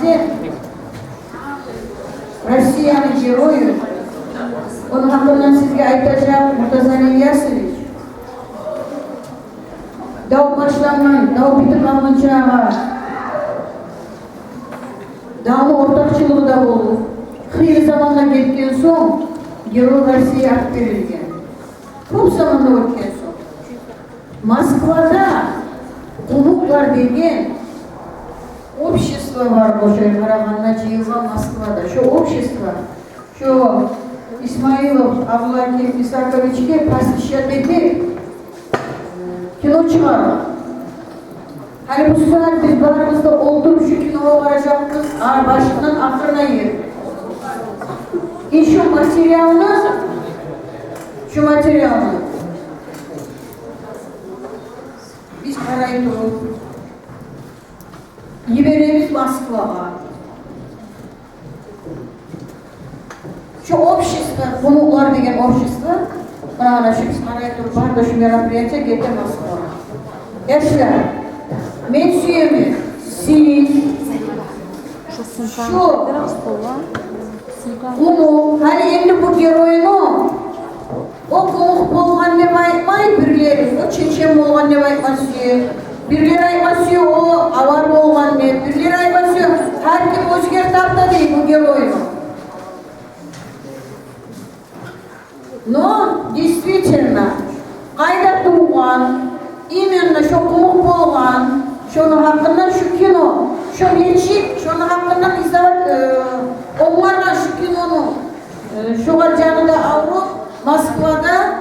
Sizin Rusya'nın geroyu, onun hakkında sizge aytacak Murtaza İlyasovich. Dağ başlanman, dağ bitip alıncağı, dağlı ortakçılığı da olur. Hayır zamanla gittiğin son, gero Rusya'ya hak verilgen. Çok zamanda ötken son. Moskva'da konuklar degen общество var Boşay Karaman'la Ceyhun'a Moskva'da. Şu общество, şu İsmailov, Abdullah Isakovich'e pasişat edip kino çıkarma. Hani bu saat biz barımızda oldum şu kinoya varacaktık, başından aklına yer. Şu materyalını biz parayı doğru Yiberemiz Moskva'ya. Şu общество, konuklar degen общество, bana şu biz parayı doğru var da şu merapiyete gitti Moskva'ya. Eşler, men süyemi, siz, şu, bunu, hani endi bu geroyunu, o konuk bolgan ne baytmay birleri, o çeçen bolgan ne baytmasıyor. Birleri aytmasıyor, o avar bolgan ne, birleri aytmasıyor, her kim özger tartta değil bu geroyunu. Но, действительно, kayda tuğan, именно şu konuk bolgan, şunun hakkından şu kino, şu geçip, şunun hakkından izah, onlarla şu kinonu, şuğa canıda avrup, Moskva'da,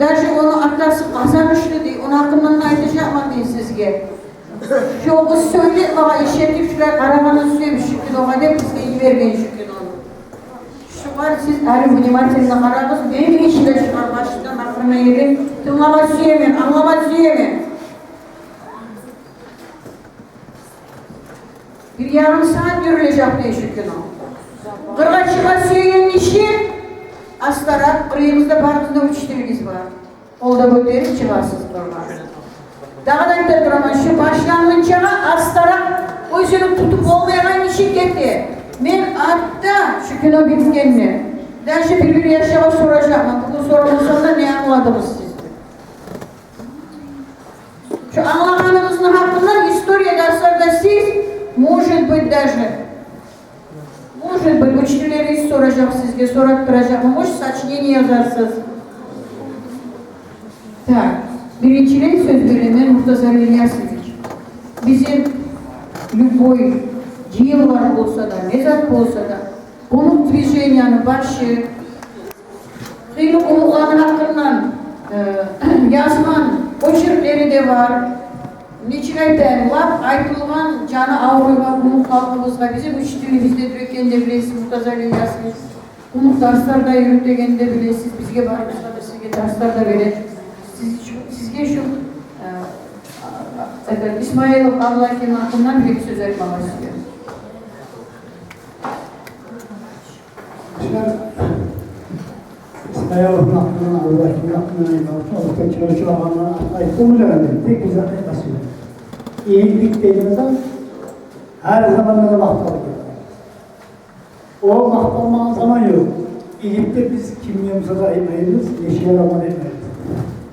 даже onu atlası kazanmıştı diye, onun hakkından aytacak mı diye sizge. Şu kız söyle, bana işletip şuraya Karaman'ı söylemiş şu kinoga de bizge iyi vergen şu kinonu. Şu var siz her vnimatenle kararız, benim işle şuar başından aklına yeri, tınlama süyemen, anlama süyemen. Bir yarım saat görülecek diye şu kino. Kırgaçıma süyenin işi, Astarak, kırığımızda barımızda 3 TV'miz var. Olda götürüp çıkarsız durmaz. Dağdan da duramaz. Şu başlangıçağa Astarak özünü tutup olmayan işi gitti. Men hatta şu kino bitkenini. Derse bir yaşama soracağım. Bu sorunun sonunda ne anladınız siz? Şu anlamanızın hakkında historia derslerinde siz, может быть даже, может быть, учителleri soracak sizge, sorattıracak mı? Может, сочинение yazarsınız. Так, birincilik söz birimi Murtaza İlyasovich. Bizim любой dil var olsa da, mezat olsa da, konuk движениянın başı, kıylı konukların hakkından yazman oçirkleri de var. Niçin aytayım, laf aytılgan canı ağrıyla konuk halkımızga bizim üç dilimizde döken de bilesiz, Murtaza İlyasovich. Konuk derslarda yürütegen de bilesiz, bizge barımızda da sizge derslarda verir. Sizge şu İsmailov Abdullah hakkından bir söz etmem istiyorum. İsmailov'un hakkından, Abdullah'ın hakkından, ortak çalışı olanlara ayıttığımız önemli. Tek güzel basıyor. İyilik dediğimizden her zaman da mahtalı. O mahtalmanın zaman yok. İyilikte biz kimliğimize de ayırmayız, yaşayarak ayırmayız.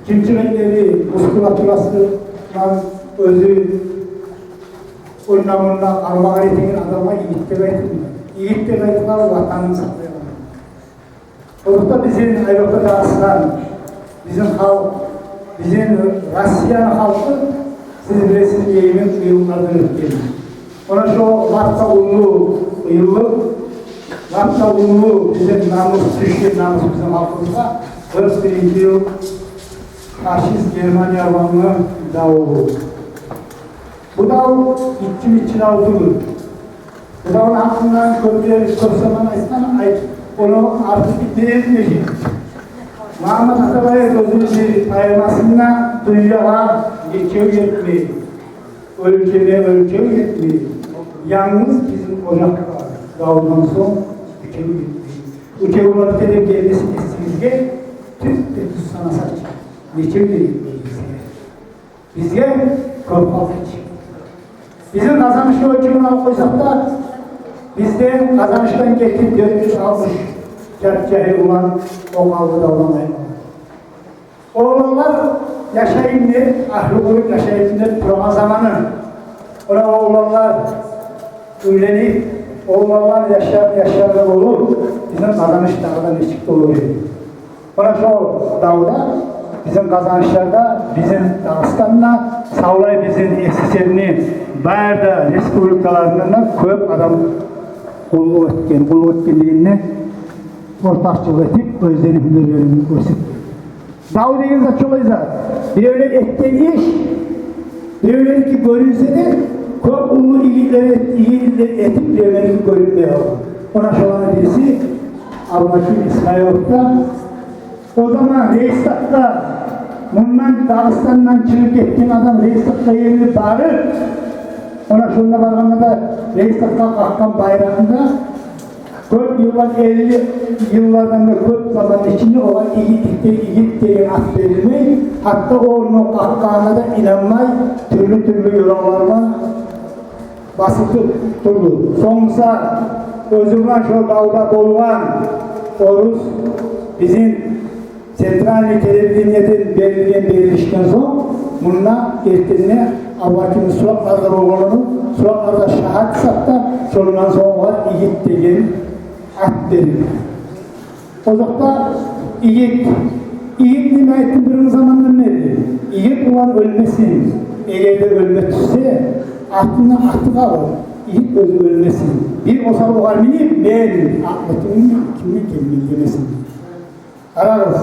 Kimçilikleri, muskulaturasından özü, önlemunda arma ayetinin adama iyilikte ayırmayız. İyilikte ayırmalar vatanını saklayalım. Orada bizim Avrupa'da aslan, bizim halk, bizim Rusya'nın halkı, siz bilesiniz yeğenin uyumlarını ötkelim. Ona şu Vatsa Ulu uyumlu, Vatsa Ulu bizim namus, Türkiye namus bizim halkımıza, 41. yıl Faşist Germanya Vanlı dağı. Bu dağı gittim davıdır. Bu dağın hakkından köprüleri sorsaman ayısından ait. Onu artık değilmeyecek. Muhammed Atabay'a gözünü ayırmasına duyuyalar geçiyor yetmiyor. Ülkede ölçüyor yetmiyor. Yalnız bizim ocak var. Dağından son geçiyor yetmiyor. Ülke ülkede gelmesi istediğinizde tüz de tüz sana saç. Geçiyor yetmiyor bizge korkmaz hiç. Bizim kazanmış ölçümünü koysak da Bizde kazançtan geçti 460 cahil olan o kavgada olamayın. Oğlanlar yaşayın der, ahli olup yaşayın der, kurama zamanı. Ona oğlanlar öylenip, oğlanlar yaşarlar olur, bizim kazanış dağdan eşikte olur. Ona şu dağda, bizim kazanışlarda, bizim Dağıstan'la, Savlay bizim SSR'ni, Bayar'da, Respublikalarından köp adam kulu etkenliğini ortakçılık edip, özlerini hünerlerini gösterip. Dağ degen zat çok izah. Bireler etken iş, bireler ki görünse de çok ulu iyilikler etip bireler görünmüyor. Ona şu an birisi Allah'ın İsmail'da o zaman Reistat'ta bundan Dağıstan'dan çıkıp etken adam Reistat'ta yerini bağırır. Ona şununla bağırganda da Reistat'ta kalkan bayrağında 40 yıldan 50 yıllardan da 40 zaman içinde olan iyi degen at verilmeyi, hatta onun kalkağına da inanmay, türlü yollardan basıp durdu. Sonsa özümden şu dağda bolğan Oruz bizim sentral televizyonetin verilişten son bununla ertesine Allah'ın suratlarda bolğanını suratlarda şahat satta sonundan sonra var iyi degen at verildi. O zaman iyi nimetin bir zamandan nerede? İyi olan ölmesin. Eğer de ölme düşse aklına attı kalır. İyi özü ölmesin. Bir o sabah var mı? Ben atlatımın kimi demesin. Ararız.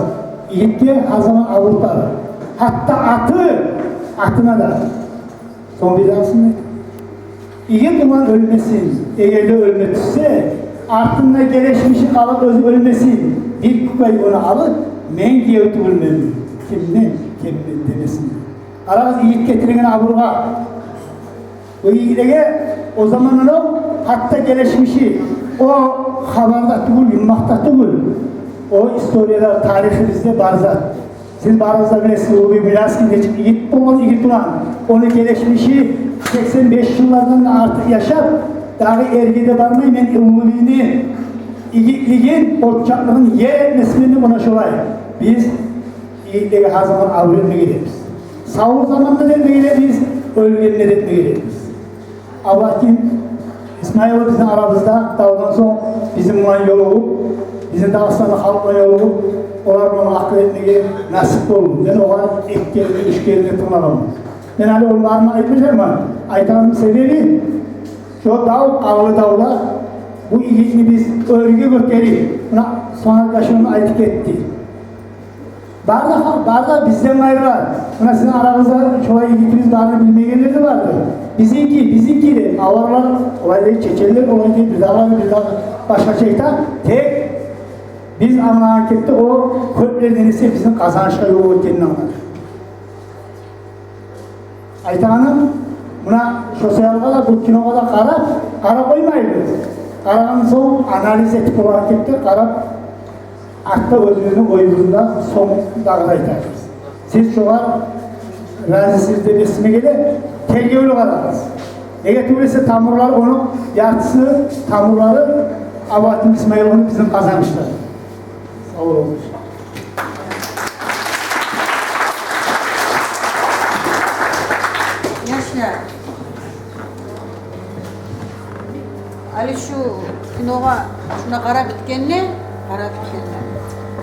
İyilikte her zaman avurtar. Hatta atına da. Son bir aslında. İyi olan ölmesin. Eğer de ölme düşse aklına gelişmişi kalıp özü ölmesin. Bir kupayı onu alıp men diye ötürülmeli. Kimden demesin. Ararız iyilik getiren avurga. O iyiliğe o zaman onu hatta gelişmişi o haberda tugul, yummakta tugul. O historiada, tarihimizde barzat. Siz barzda bilesiniz, o bir milaskin geçip iyi olmalı, iyi turan. Onu gelişmişi 85 yıllardan artık yaşap, daha ergide varmayı men umumiliğini, iyilikliğin, orçaklığın yer etmesini buna şolay. Biz iyiliğe her zaman avretme gideriz. Sağlık zamanında da biz ölgenler etme gideriz. Allah'ın İsmail bizim aramızda dağdan sonra bizim olan yolu olup, bizim Dağıstan'da halkla yolu olup, onlar bunu akıl etmeye nasip oldu. Yani o kadar eklerini, üçgerini tırmanamam. Ben hani onlarına ayıplayacağım ama ayıtanın sebebi şu ağlı dağlar bu iyiliğini biz örgü gösterip buna sonra kaşığını ayıp etti. Barda bizden ayrılar. Buna sizin aranızda çoğu iyilikiniz vardı, bilmeyenler de vardı. Bizimki de avarlar, olay değil, Çeçeliler, olay değil, bir daha başka şeytan. Tek biz ankette o köprülerden ise bizim kazançla yolu ötkenini anladık. Ayta Hanım, buna sosyal kadar, bu kino kadar kara koymayız. Karanın son analiz etip olan harekette kara hatta özümüzün oyununda son dağda aytarız. Siz şu an razısınız de besime gele tergevli kararız. Eğer türlüse tamurlar onu yatısı tamurları Abahattin İsmail onu bizim kazanmışlar. Sağ olun. Gençler, Ali şu kinoga şuna kara bitkenine,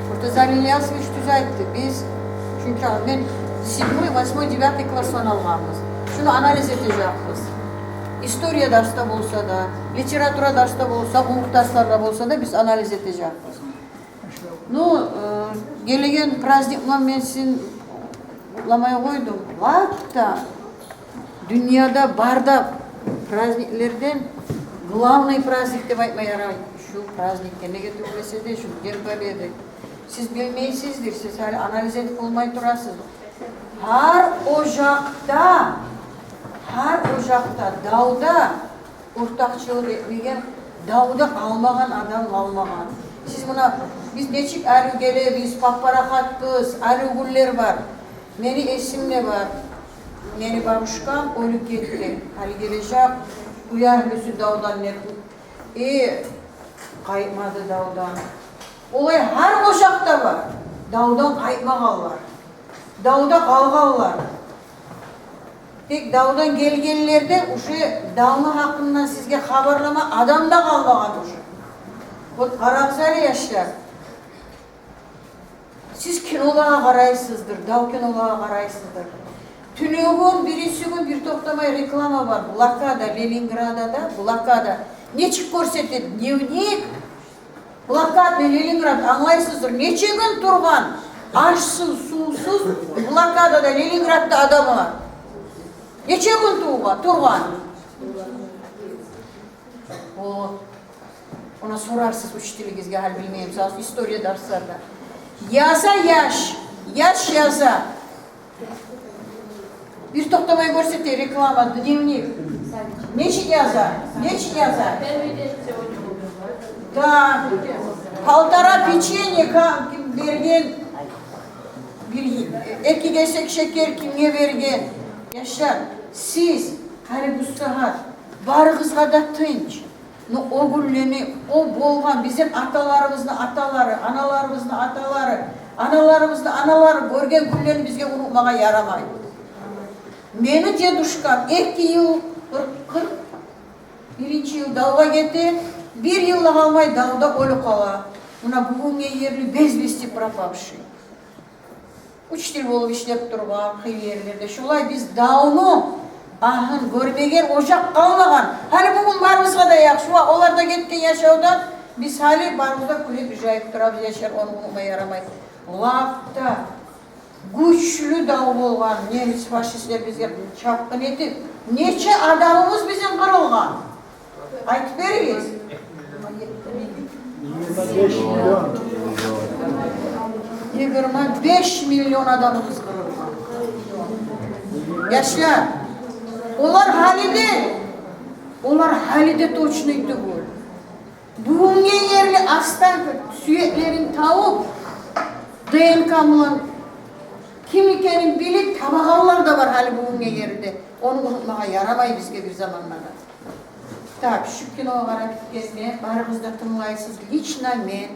Murtaza İlyasovich düzeltti. Biz çünkü ben 7. 8. 9. klasdan alganmiz. Şunu analiz edeceğiz. Historia derste bolsa da, literatura derste bolsa, umuk derslarda bolsa da biz analiz edeceğiz. Gelegen prazdnikman ben sizin lamaya koydum. Hatta dünyada barda праздникlerden главный праздник деп айтмай şu праздникке неге türlese de şu День Победы. Siz bilmeysizdir, siz hali analiz edip olmay turasız. Her ocakta, dağda ortakçılık etmegen, dağda kalmagan adam kalmagan. Siz buna, biz neçik arı gele, biz papparahatpız, arı güller var. Meni esimle var. Meni babuşkam ölüp gitti. Hali gelecek, uyarlısı dağdan ne? Қайтмады даудан. Олай har ошақта бар. Даудан қайтмағалар. Дауда қалғалар. Тек даудан келгенлерде уже дауны хақынан сізге хабарлама адамда қалмаған уже. Вот қараңыздар яшьлар. Siz киноларға қарайсыздар, дау киноларға қарайсыздар. Түнегін, бірінші күн бір тоқтамай реклама бар. Блокада, Ленинградада, блокада. Нечік көрсетеді? Дневник, блокад мен Ленинград, аңлайсыздар. Нече күн тұрған, ашсыз, сусыз, блокадада, Ленинградта адамы. Нече күн тұрған. Ona sorarsınız учителіңізге, hal bilmeyeyim, sağ история дарстарда. Yaza yaş yaza. Bir toxtamay көрсетті реклама, дневник. Нече yaza? Да, полтора печенье берген, екі кесек шекер кімге берген. Yaşlar, siz hali bu saat barığızға да тынç. O günleni, o болған bizim atalarımızın ataları, analarımızın ataları, analarımızın anaları görген günlerini bizге unutmağa yaramайды. Meni dедушкам 2 yıl 41 yıl dağga кетті, 1 yılda қалмай дағда өлі қала. Мына бүгінге ерлі безбесте пропавший. Учитель болып ішлеп тұрған қиерлерде. Шолай біз дауны ahın görmegen ocak kalmagan. Hali bugün barımızga da yakşıva. Onlar da ketken yaşaudan biz hali barımızda kulüp jayıp turabız yaşar. Onu unutma yaramaydı. Lafta güçlü dağ bolgan. Nemis faşistler bizge çapkın etip. Neçe adamımız bizim kırılgan. Aytıp beriyiz. 25 milyon adamımız kırılgan. Yaşlar. Onlar hali de точныйды бұл. Бүгінге ерлі астан сүйектерін тауып, ДНК-мылан кім екенін біліп, табағалар да бар hali бүгінге ерлі. Onu unutmağa yaramay bizge bir zamanlarda. Так, şu kinoğa қарап кеткенде, барыңызда тыңлайсыз, лично мен,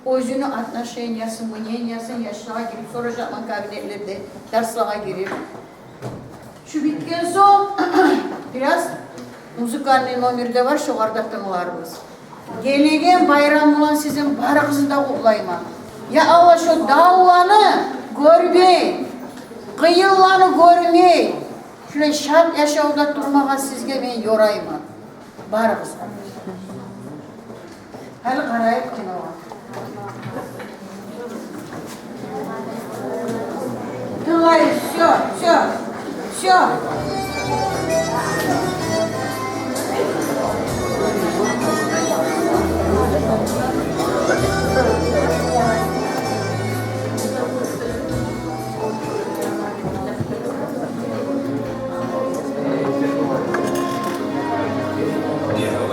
өзінің отношениясын, мнениясын yaşlığa girip, sonra жатқан кабинетлерде, дарслаға girip, şu bitken soң, biraz музыкальный номерде бар, жоғарда тыңларымыз. Келеген байрам болан sizin barыңызды да құлайма. Ya Allah, şu dağlanı görmey, қиылланы көрмей, şöyle şart yaşaуда тұрмаға sizge ben yorayma. Barыңызға. Hali қарайып киноға. Тыңлайыз, все.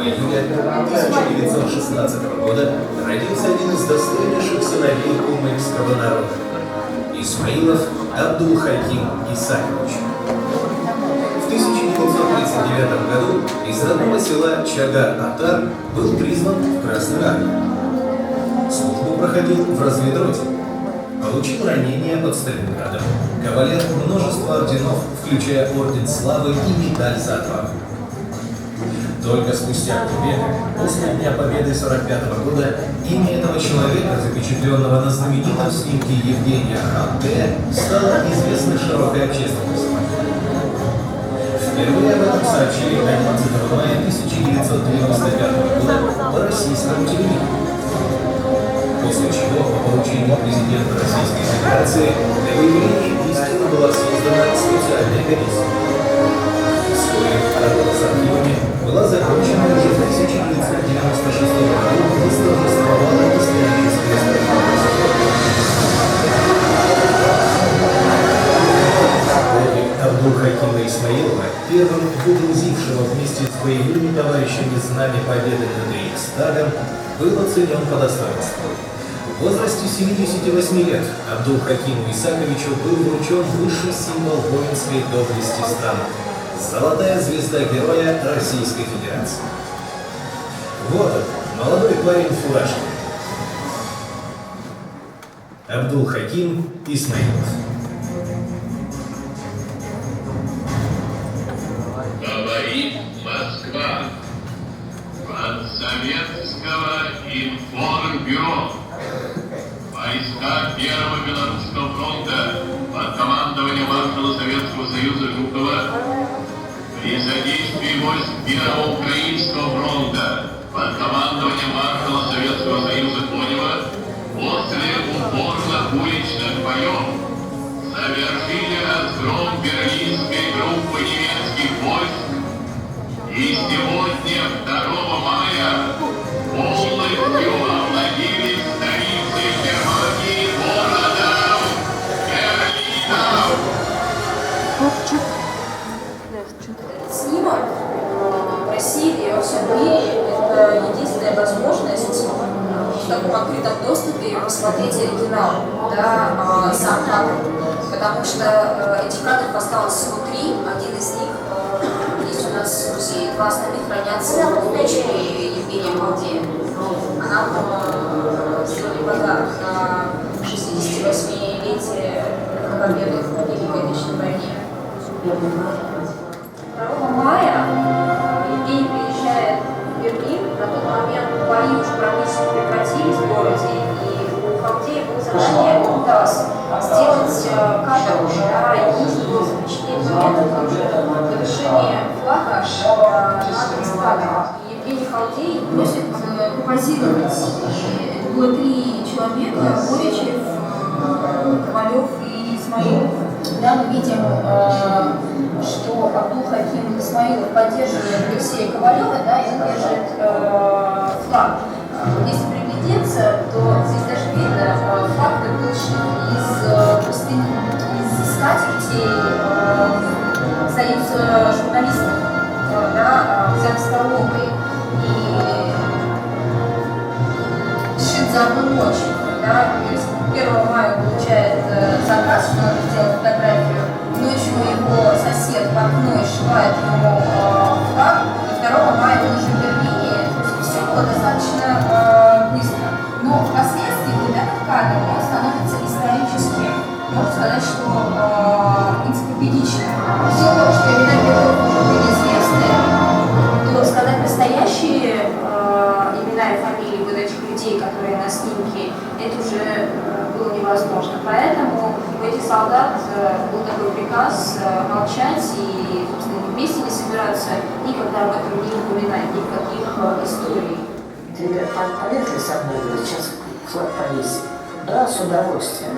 Июля 1916 года родился один из достойнейших сыновей кумыкского народа – Исмаилов Абдул-Хаким Исакович. В 1939 году из родного села Чагар-Атар был призван в Красную армию. Службу проходил в разведроте. Получил ранение под Сталинградом. Кавалер множества орденов, включая Орден Славы и медаль за отвагу. Только спустя полвека, после Дня Победы 1945 года, имя этого человека, запечатленного на знаменитом снимке Евгения Ханте, стало известно широкой общественности. Впервые об этом сообщили 11 мая 1995 года по российскому телевидению. После чего, по поручению президента Российской Федерации, для выявления истины была создана специальная комиссия. Вскоре работа с архивами была закончена уже в 1996 году и восторжествовала историческое спектакль. Подвиг Абдул-Хакима Исмаилова, первым выгрузившего вместе с боевыми товарищами знамя победы над Рейхстагом, был оценен по достоинству. В возрасте 78 лет Абдул-Хакиму Исаковичу был вручен высший символ воинской доблести страны – золотая звезда Героя Российской Федерации. Вот он, молодой парень в фуражке. Абдул-Хаким Исмаилов. Говорит Москва. От Советского информбюро. Войска Первого Белорусского фронта под командованием маршала Советского Союза Жукова при содействии войск Первого Украинского фронта под командованием маршала Советского Союза Конева после упорных уличных боев совершили разгром берлинской группы немецких войск и сегодня, 2 мая, полностью овладели столицей Германии городом Берлином. Снимок в России и во всем мире – это единственная возможность в таком открытом доступе посмотреть оригинал, да, сам кадр. Потому что этих кадров осталось внутри, один из них есть у нас в музее, 2 остальных хранятся в дочери Евгения Халдея. Она сделали подарок на 68-летие победы в Великой Отечественной войне. 2 мая Евгений приезжает в Берлин. На тот момент бои уже практически прекратились в городе, и у Халдея было задание удалось сделать кадр, единственное запечатление завершения флага над Рейхстагом. Евгений Халдей просит композировать. Это было 3 человека: Горячев, Ковалев и Исмаилов. Да, мы видим, что Абдул-Хаким Исмаилов поддерживает Алексея Ковалева, да, и он держит флаг. Если приглядеться, то здесь даже видно флаг вышел из простыни, из скатерти Союза журналистов, да, взят в столовой и сшит за одну ночь. Да, 1 мая он получает заказ, что надо сделать фотографию. Ночью его сосед в окно сшивает ему флаг, и 2 мая он уже в Берлине. Все было достаточно быстро. Но впоследствии, когда этот кадр, он становится историческим. Можно сказать, что энциклопедичным. В силу того, что имена героев уже были известны, то сказать настоящие имена и фамилии вот этих людей, которые на снимке, это уже было невозможно. Поэтому у этих солдат был такой приказ молчать и, собственно, вместе не собираться, никогда об этом не упоминать, ни в каких историях. Ребят, полезли со мной, говорит, сейчас флаг повесим. Да, с удовольствием.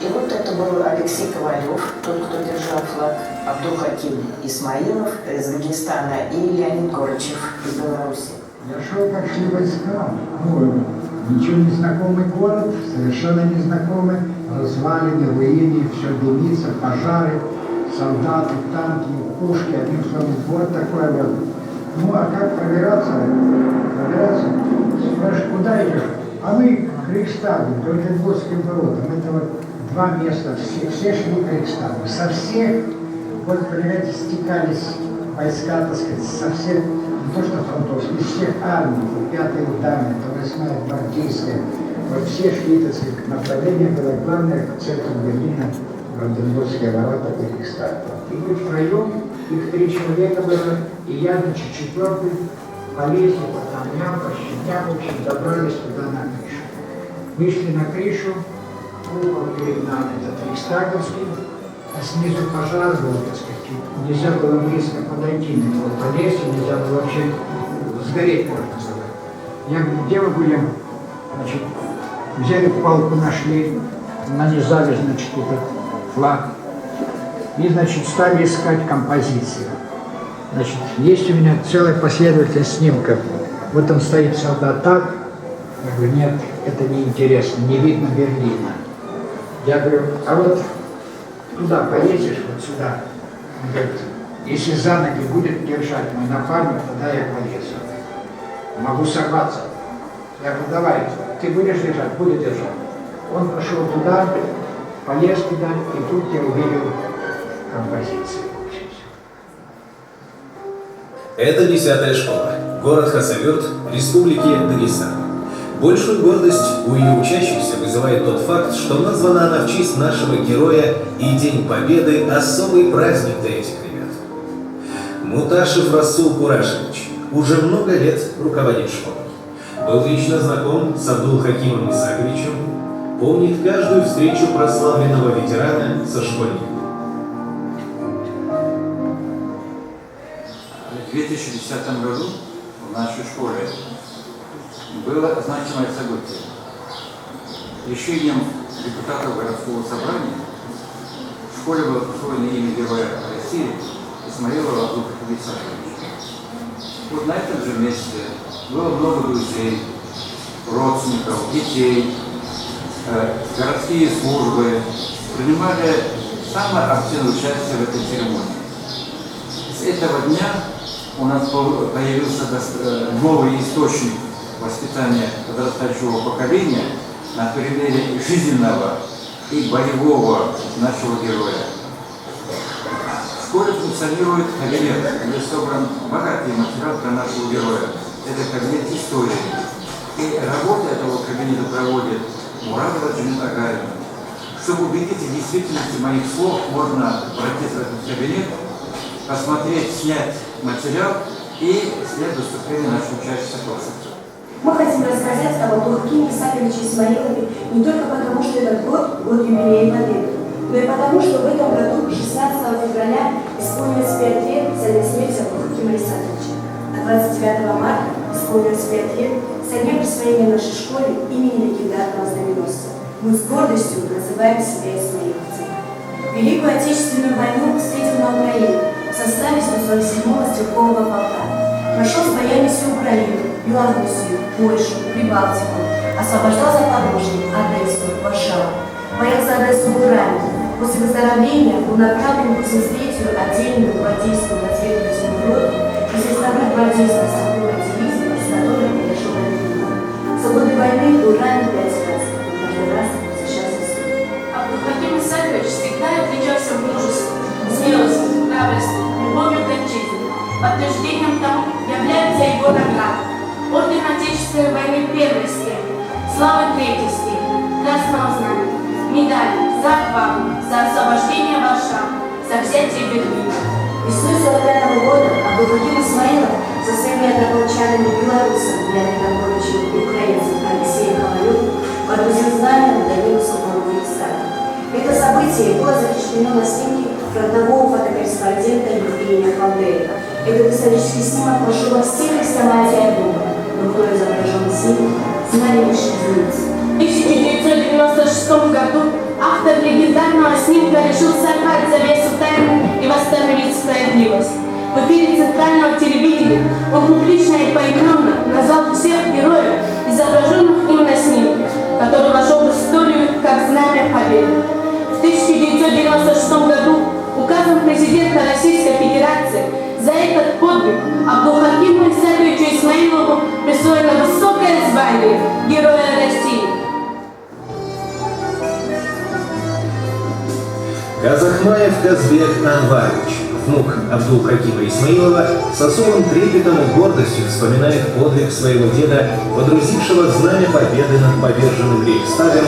И вот это был Алексей Ковалев, тот, кто держал флаг, Абдул-Хаким Исмаилов из Дагестана и Леонид Горячев из Беларуси. Я шел, как шли войска. Ну, ничего не знакомый город, совершенно незнакомый. Развалины, руины, все дымится, пожары, солдаты, танки, пушки. Одним словом, вот такой вот. Ну, а как пробираться? Пробираться? Спрашиваешь, куда идешь? А мы к Рейхстагу, к Ольденбургским воротам. Это вот 2 места, все шли к Рейхстагу. Со всех, вот, понимаете, стекались войска, так сказать, со всех, не то что фронтов, из всех армий, 5-я ударная, 8-я гвардейская, вот все шли, так сказать, направление было главное к центру Берлина, в Ольденбургские ворота и Рейхстаг. И мы втроем, их 3 человека было, и я, значит, 4-й, полезли по камням, по щитям, в общем, добрались туда на крышу. Вышли на крышу, купол перед нами этот Рейхстаговский, а снизу пожар был, так сказать, нельзя было близко подойти, на него полезли, нельзя было вообще сгореть, можно сказать. Я говорю, где мы будем? Значит, взяли палку, нашли, нанизали, значит, этот флаг, и, значит, стали искать композицию. Значит, есть у меня целая последовательность снимков. Вот он стоит солдат так. Я говорю, нет, это неинтересно, не видно Берлина. Я говорю, а вот туда поедешь, вот сюда. Он говорит, если за ноги будет держать мой напарник, тогда я полезу. Могу сорваться. Я говорю, давай, ты будешь держать? Буду держать. Он пошел туда, полез туда, и тут я увидел композицию. Это 10-я школа. город Хасавюрт, Республики Дагестан. Большую гордость у ее учащихся вызывает тот факт, что названа она в честь нашего героя и День Победы – особый праздник для этих ребят. Муташев Расул Курашевич уже много лет руководит школой. Был лично знаком с Абдул-Хакимом Исаковичем, помнит каждую встречу прославленного ветерана со школьниками. В 2010 году в нашей школе было значимое событие. Решением депутатов городского собрания в школе было присвоено имя героя России Исмаилова Абдул-Хакима Исаковича. Вот на этом же месте было много друзей, родственников, детей, городские службы принимали самое активное участие в этой церемонии. С этого дня у нас появился новый источник воспитания подрастающего поколения на примере жизненного и боевого нашего героя. В школе функционирует кабинет, где собран богатый материал для нашего героя. Это кабинет истории. И работу этого кабинета проводит Мурадова Джамиля Агаевна. Чтобы убедиться в действительности моих слов, можно обратиться в этот кабинет, посмотреть, снять материал и снять выступление наших учащихся класса. Мы хотим рассказать об Абдул-Хакиме Исаковиче Исмаилове не только потому, что этот год – год юбилея Победы, но и потому, что в этом году, 16 февраля, исполнилось 5 лет со дня смерти Абдул-Хакима Исаковича, а 29 марта исполнилось 5 лет со дня присвоения нашей школе имени легендарного знаменосца. Мы с гордостью называем себя исмаиловцами. Великую Отечественную войну встретил на Украине в составе 147-го стрелкового полка. Прошел с боями всю Украину, Белоруссию, Польшу, Прибалтику, освобождал Запорожье, Одессу, Варшаву. Боец за Одессу был ранен. После выздоровления был направлен к 83-ю отдельную гвардейскую разведывательную роту и средствовой гвардейской стрелковой дивизии, с которой перешел на Ленинград. За годы войны был ранен 5 раз, и каждый раз защищался суд. Абдул-Хаким Исакович всегда отличался мужеством, смелостью, храбростью, любовью к отчизне. Подтверждением тому является его награда. Орден Отечественной войны первой степени, славы третьей степени, Красного Знамени, медали за отвагу, за освобождение Варшавы, за взятие Берлина. Весной 45-го года Абдул-Хаким Исмаилов со своими однополчанами белорусами Леонидом Ильичем и украинцем Алексеем Ковалевым водрузил знамя на Даниловском Сталина. Это событие было закреплено на снимке фронтового фотокорреспондента Евгения Фандеева. Этот исторический снимок вошел во все хрестоматии альбома, но кто изображен в снимке, знали лишь единицы. В 1996 году автор легендарного снимка решил сорвать завесу тайны и восстановить справедливость. В эфире центрального телевидения он публично и поименно назвал всех героев, изображенных им на снимке, который вошел в историю как знамя победы. В 1996 году указом президента Российской Федерации за этот подвиг Абдул-Хакиму Исаковичу Исмаилову присвоено высокое звание Героя России. Казахмаев Казбек Анварович, внук Абдул-Хакима Исмаилова, с особым трепетом и гордостью вспоминает подвиг своего деда, водрузившего знамя победы над поверженным Рейхстагом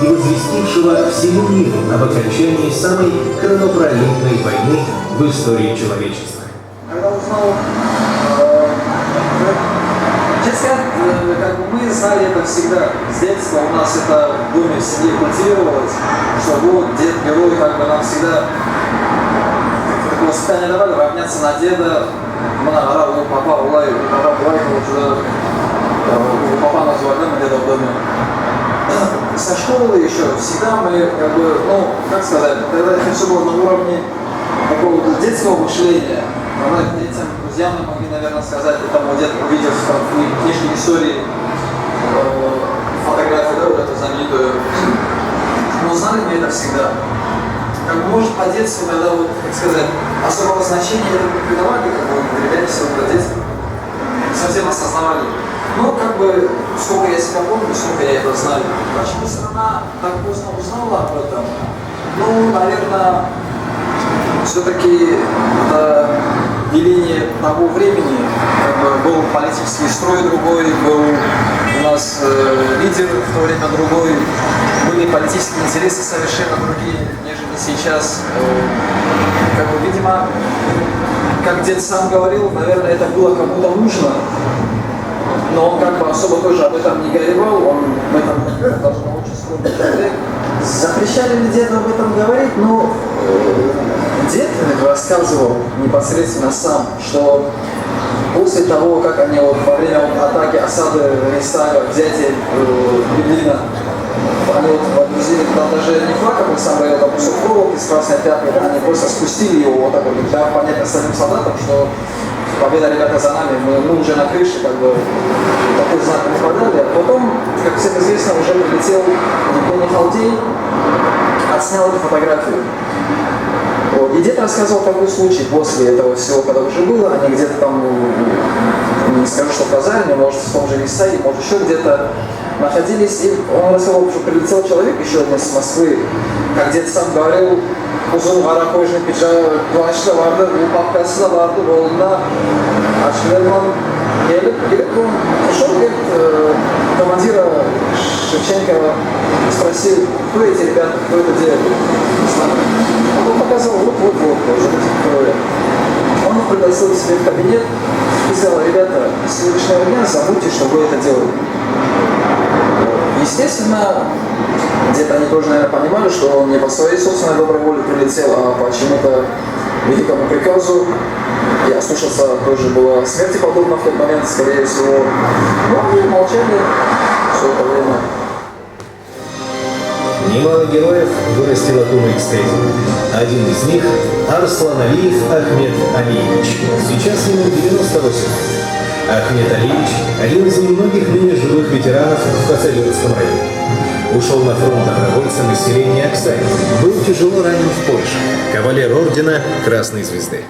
и возвестившего всему миру об окончании самой кровопролитной войны в истории человечества. Когда узнал, честно сказать, как бы мы знали это всегда. С детства у нас это в доме, в семье культивировалось, что вот дед герой, как бы нам всегда такое воспитание давали, равняться на деда. У папа Улай, у папа Улай, у папа назвали, мы деда в доме. Со школы еще всегда мы, как бы, ну, как сказать, тогда это все было на уровне какого-то детского мышления. Когда детям, друзьям мы могли, наверное, сказать, этому дед увидел в книжке истории фотографию, да, вот эту знаменитую. Но знали мы это всегда. Как бы, может, по детству, когда, вот, как сказать, особого значения это не придавали, как бы, ребята все это детство совсем осознавали. Но, как бы, сколько я себя помню, сколько я это знаю. Почему страна так поздно узнала об этом? Ну, наверное, все-таки это деление того времени, как бы был политический строй другой, был у нас лидер в то время другой, были политические интересы совершенно другие, нежели сейчас. Как бы, видимо, как дед сам говорил, наверное, это было кому-то нужно, но он как бы особо тоже об этом не горевал, он в этом должен быть очень скромный человек. Запрещали ли деду об этом говорить? Ну, дед рассказывал непосредственно сам, что после того, как они вот во время атаки, осады Рейхстага, взятия Берлина, они вот водрузили туда даже не флаг, как он сам говорил, а кусок проволоки с красной тряпкой, они просто спустили его вот так вот, для понятия остальным солдатам, что победа, ребята, за нами, мы уже на крыше, как бы, такой знак не подали. А потом, как всем известно, уже прилетел Евгений Халдей, отснял эту фотографию. Вот. И дед рассказывал такой случай после этого всего, когда уже было, они где-то там, не скажу, что в Казани, может, в том же Лисаге, может, еще где-то находились, и он рассказал, что прилетел человек еще один из Москвы, как дед сам говорил, uzun kara koyuşun kıçı vardı, bu papkası da vardı, bolunda aşklarından gelip пришел, говорит, командира Шевченко спросил, кто эти ребята, кто это делает. Он показал, вот, уже трое. Он их пригласил к себе в кабинет и сказал, ребята, с сегодняшнего дня забудьте, что вы это делаете. Естественно, где-то они тоже, наверное, понимали, что он не по своей собственной доброй воле прилетел, а по чему-то великому приказу. И ослушаться тоже было смерти подобно в тот момент, скорее всего. Но они молчали все это время. Немало героев вырастила Тумы-Экстейзен. Один из них – Арслан Алиев Ахмед Алиевич. Сейчас ему 98. Ахмед Алиевич – один из немногих ныне живых ветеранов в Хасавюртском районе. Ушел на фронт добровольцем из селения Аксай. Был тяжело ранен в Польше. Кавалер ордена Красной Звезды.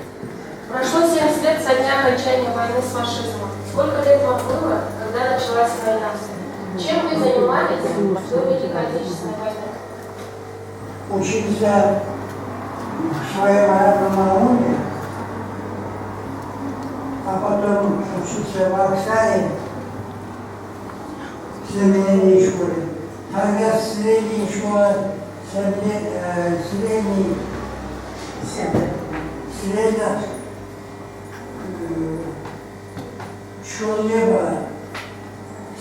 Прошло 70 лет со дня окончания войны с фашизмом. Сколько лет вам было, когда началась война? Чем вы занимались до Великой Отечественной войны? Учиться в своем родном Ауне, а потом учиться в Аксае, в семейной школе. Тогда средняя школа, средняя школ не было.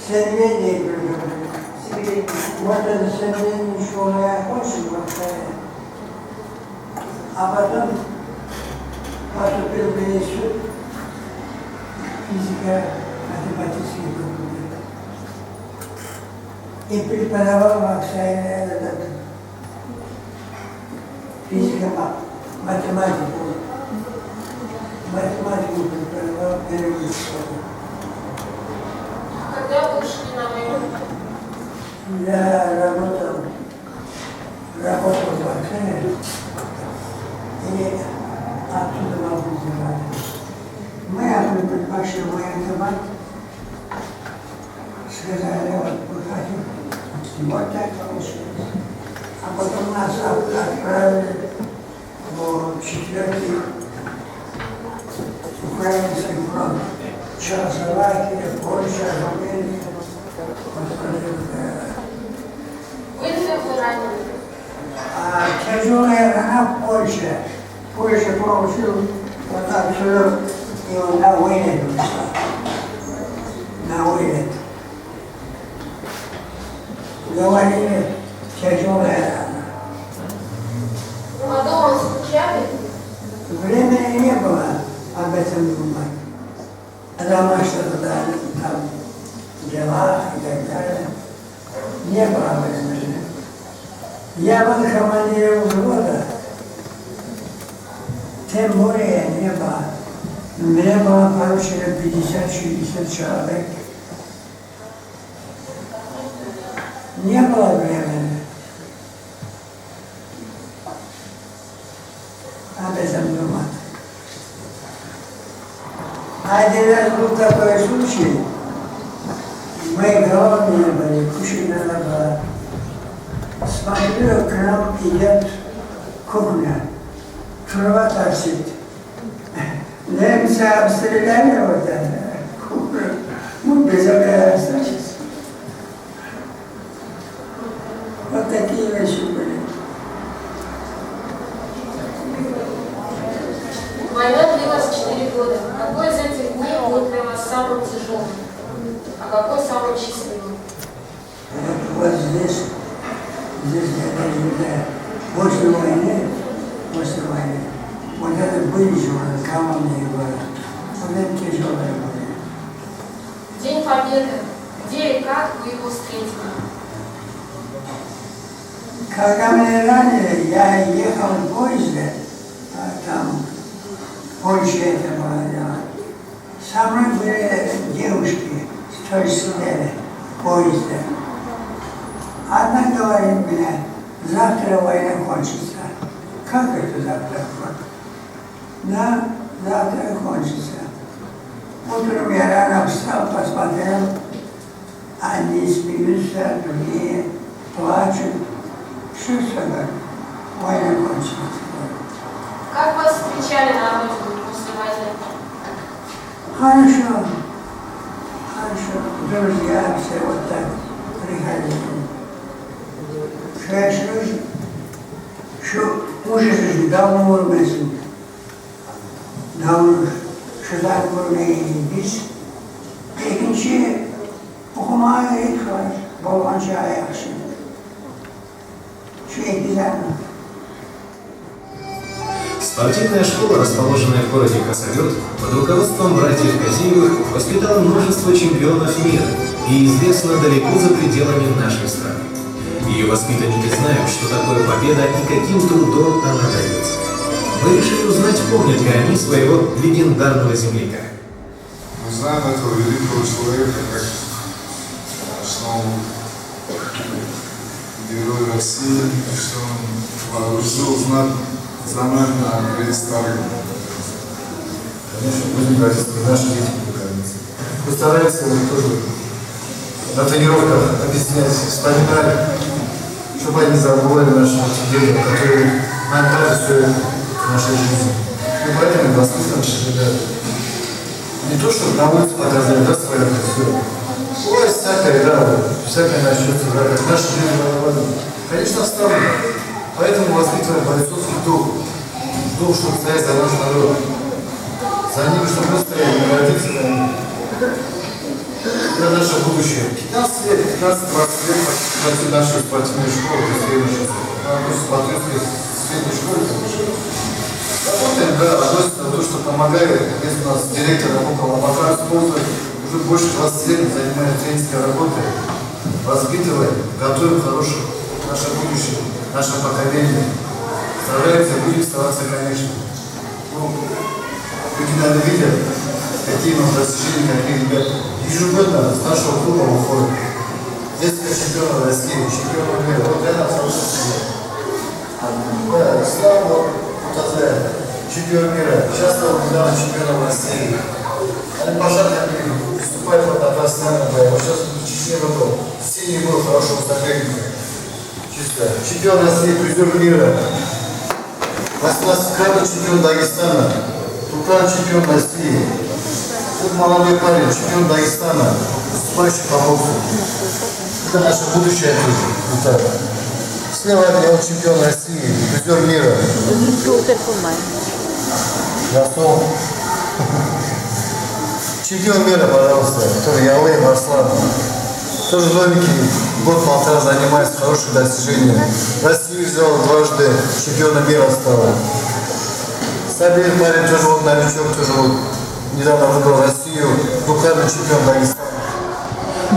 Семейные были. Вот это семейную школу я окончил в Аксае. А потом поступил в институт физико-математический факультет. И преподавал в Аксае физико-математику. Математику преподавал первую школу. Когда вы ушли на войну? Я работал в Аксае. И оттуда могу забрать. Мы предпочли военкомат. Сказали, вот мы хотим. Вот так получилось. А потом нас отправили в 4-й Украинский фронт. Чехословакия, Польша, Америка. Были ли вы ранены? Тяжелая рана в Польше. Польша получил вот так сюда, и он на вылет вышел. На вылет. Говорили, тяжелая рана. А дома скучали? Времени не было об этом думать. Дома что-то там дела и так далее. Не было времени. Я был командиром взвода, тем более не было. Мне было поручено 50-60 человек. Не было времени об этом думать. Один раз был такой случай, мы голодные были, кушать надо было. Смотрю, к нам идет кухня, трава торчит. Немцы обстреляли вот это. Мы без огня остались. Вот такие вещи были. Война длилась 4 года. Какой из этих дней был для вас самым тяжелым? А какой самый счастливый? Вот здесь я даже не знаю, после войны, вот это были же каменные горы. Вот это тяжелые были. День Победы. Где и как вы его встретили? Когда меня ранили, я ехал в поезде, там, Польша это была, да. Со мной были девушки, что сидели в поезде. Одна говорит мне, завтра война кончится. Как это завтра кончится? Да, завтра кончится. Утром я рано встал, посмотрел, одни смеются, другие плачут. Что сказать? Война кончилась. Как вас встречали на родине после войны? Хорошо. Друзья все вот так приходили. Şu ужасы давно ölmesin. Davul şuradan örneği biz ikinci okumaya yetkiler. Bolğanca ayakşı. Şu güzel. Спортивная школа, расположенная в городе Хасавюрт, под руководством братьев Казиевых воспитала множество чемпионов мира и известна далеко за пределами нашей страны. Ее воспитанники знают, что такое победа и каким трудом она дается. Мы решили узнать, помнят ли они своего легендарного земляка. Мы знаем этого великого человека как основу героя России, что он вооружил за нами на предстарке. Конечно, будем говорить, наши дети будут говорить. Постараемся тоже на тренировках объяснять, вспоминать, чтобы они забывали наши дети, которые нам дали все в нашей жизни. Мы поэтому воспитываем ребят. Не то, чтобы на улице показали, да, свое все. Бывает всякое, да, всякое начнется, да, как наши дети воевали. Конечно, оставлено. Поэтому воспитываем бойцовский дух. Дух, чтобы стоять за наш народ. За ними, чтобы мы стояли, не родиться на них. Это наше будущее. 15 лет, 15-20 лет пойти в нашу спортивную школу, средней школе. Работаем, да, относится на то, что помогает. Если у нас директор около Макар спонсор, уже больше 20 лет занимается тренерской работой. Воспитываем, готовим хорошее наше будущее, наше поколение. Стараемся, будем стараться, конечно. Люди, наверное, видят, какие у нас достижения, какие ребята. Ежегодно с нашего клуба выходит несколько чемпионов России, чемпионов мира. Вот это хороший пример. Да, Ислам, вот чемпион мира. Сейчас стал недавно чемпионом России. Они пожарные выступают в профессиональном бою. Вот сейчас в Чечне готов. Синий был хорошего соперника. Чисто. Чемпион России, призер мира. 18-кратный чемпион Дагестана. Туркан чемпион России. Вот молодой парень, чемпион Дагестана, выступающий по боксу. Это наше будущее. Слева от него чемпион России, призер мира. Gasol. Чемпион мира, пожалуйста, тоже Ялыев Арслан. Тоже домики, год-полтора занимается, хорошие достижения. Россию взял дважды, чемпиона мира стала. Сабир парень тоже вот новичок, тоже вот недавно выбрал Россию, двукратный чемпион Дагестана.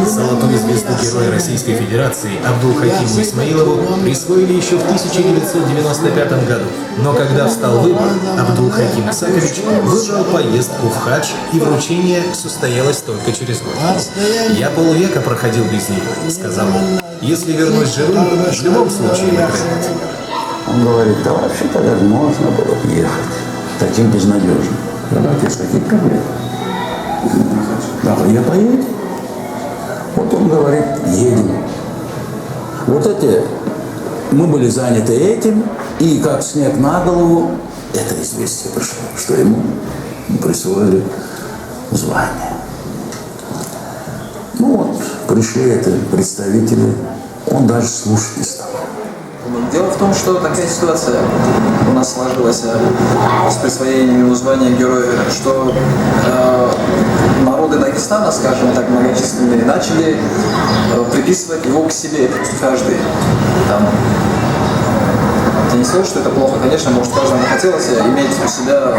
Золотой звезду Героя Российской Федерации Абдулхакиму Исмаилову присвоили еще в 1995 году. Но когда встал выбор, Абдулхаким Исакович выбрал поездку в хадж, и вручение состоялось только через год. «Я полвека проходил без нее», — сказал он. «Если вернусь живым, в любом случае выиграть». Он говорит, да вообще-то даже можно было ехать таким безнадежным. Давайте с таких проблем. Да, я поеду. Вот он говорит, едем. Вот эти, мы были заняты этим, и как снег на голову, это известие пришло, что ему присвоили звание. Ну вот, пришли это представители, он даже слушать не стал. Дело в том, что такая ситуация у нас сложилась с присвоением ему звания Героя, что народы Дагестана, скажем так, многочисленные, начали приписывать его к себе, каждый. Там, я не скажу, что это плохо, конечно, может, каждому хотелось иметь у себя,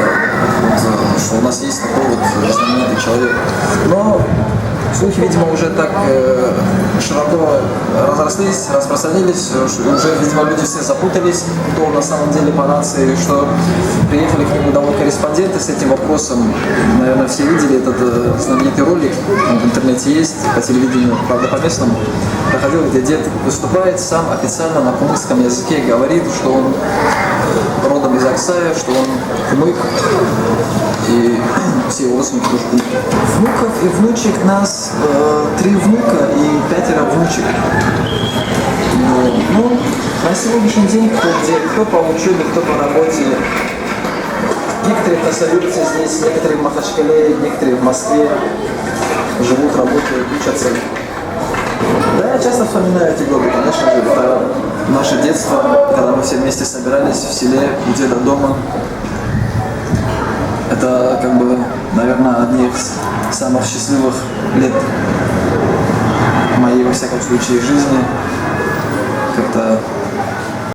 вот, что у нас есть такой вот знаменитый человек. Но слухи, видимо, уже так широко разрослись, распространились, уже, видимо, люди все запутались, кто на самом деле по нации, что приехали к нему домой корреспонденты с этим вопросом. Наверное, все видели этот знаменитый ролик, он в интернете есть, по телевидению, правда, по местному. Проходил, где дед выступает сам официально на кумыкском языке, говорит, что он родом из Аксая, что он кумык, и все его родственники тоже кумыки. Внуков и внучек нас 3 внука и 5 внучек. Ну, на сегодняшний день кто где, кто по учебе, кто по работе. Некоторые красавицы здесь, некоторые в Махачкале, некоторые в Москве живут, работают, учатся. Да, я часто вспоминаю эти годы, конечно же, это наше детство, когда мы все вместе собирались в селе, у деда дома. Это, как бы, наверное, одни из самых счастливых лет моей, во всяком случае, жизни. Как-то